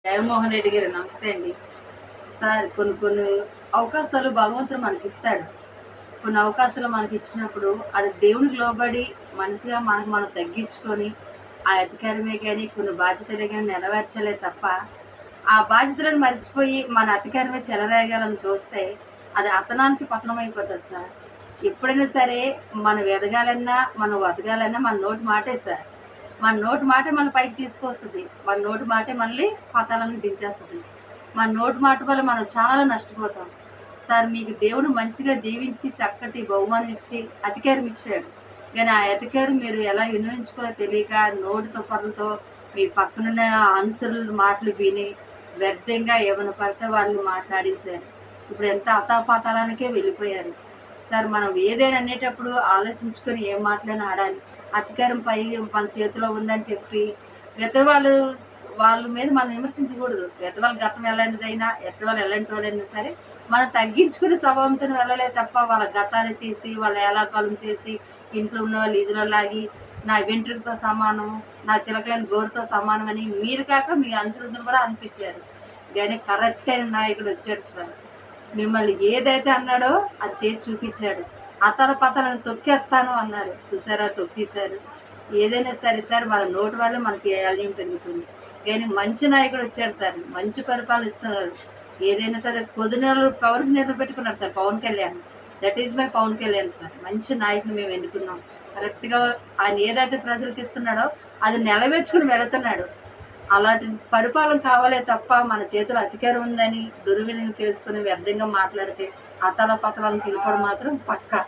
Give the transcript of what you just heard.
జగన్మోహన్ రెడ్డి గారు నమస్తే అండి. సార్ కొన్ని కొన్ని అవకాశాలు భగవంతుడు మనకిస్తాడు. కొన్ని అవకాశాలు మనకిచ్చినప్పుడు అది దేవునికి లోబడి మనిషిగా మనకు మనం తగ్గించుకొని ఆ అధికారమే గాని, కొన్ని బాధ్యతలే గాని నెరవేర్చాలే తప్ప, ఆ బాధ్యతలను మర్చిపోయి మన అధికారమే చెలరేగాలని చూస్తే అది అతనానికి పతనమైపోతది సార్. ఎప్పుడైనా సరే మనం ఎదగాలన్నా, మనం బతకాలన్నా మన నోటి మాటే సార్. మన నోటి మాటే మనల్ని పైకి తీసుకొస్తది. మన నోటి మాటే మనల్ని పాతాళానికి దించేస్తది. మన నోటి మాట వల్ల మనం చాలా నష్టపోతాం. సార్ మీకు దేవుడు మంచిగా దీవించి చక్కటి బహుమానం ఇచ్చి అధికారం ఇచ్చాడు. కానీ ఆ అధికారం మీరు ఎలా వినియోగించుకోవాలో తెలియక నోటితో పనులతో మీ పక్కనున్న అనుసరుల మాటలు విని వ్యర్థంగా ఏమైనా పడితే వాళ్ళు మాట్లాడేశారు. ఇప్పుడు ఎంత అథాపాతాళానికే వెళ్ళిపోయారు. సార్ మనం ఏదైనా అనేటప్పుడు ఆలోచించుకొని ఏం మాటలైనా ఆడాలి. అధికారం మన చేతిలో ఉందని చెప్పి పెద్దవాళ్ళు వాళ్ళ మీద మనం విమర్శించకూడదు. పెద్దవాళ్ళ గతం ఎలాంటిదైనా, ఎద్దవాళ్ళు ఎలాంటి వాళ్ళైనా సరే మనం తగ్గించుకునే స్వభావంతో వెళ్ళలే తప్ప వాళ్ళ గతాన్ని తీసి, వాళ్ళ ఏలాకాలం చేసి, ఇంట్లో ఉన్న వాళ్ళు ఇదిలో లాగి, నా వెంట్రుకతో సమానం, నా చిలకలేని గోరుతో సమానం అని మీరు కాక మీ అనుసరులు కూడా అనిపించారు. కానీ కరెక్ట్ అయిన నాయకుడు వచ్చాడు సార్. మిమ్మల్ని ఏదైతే అన్నాడో అది చేసి చూపించాడు. అతల పతలను తొక్కేస్తాను అన్నారు. చూసారా తొక్కేశారు. ఏదైనా సరే సార్ మన నోటి వల్ల మనకి వాల్యూం పెరుగుతుంది. కానీ మంచి నాయకుడు వచ్చాడు సార్. మంచి పరిపాలన ఇస్తున్నారు. ఏదైనా సరే కొద్ది నెలలు పవర్ నిలబెట్టుకున్నాడు sir Pawan Kalyan. That is my Pawan Kalyan sir. మంచి నాయకుని మేము ఎన్నుకున్నాం. కరెక్ట్‌గా ఆయన ఏదైతే ప్రజలకు ఇస్తున్నాడో అది నెరవేర్చుకుని వెళుతున్నాడు. అలాంటి పరిపాలన కావాలే తప్ప మన చేతిలో అధికారం ఉందని దుర్వినియోగం చేసుకొని వ్యర్థంగా మాట్లాడితే అతల పతలానికి వెళ్ళిపోవడం మాత్రం పక్కా.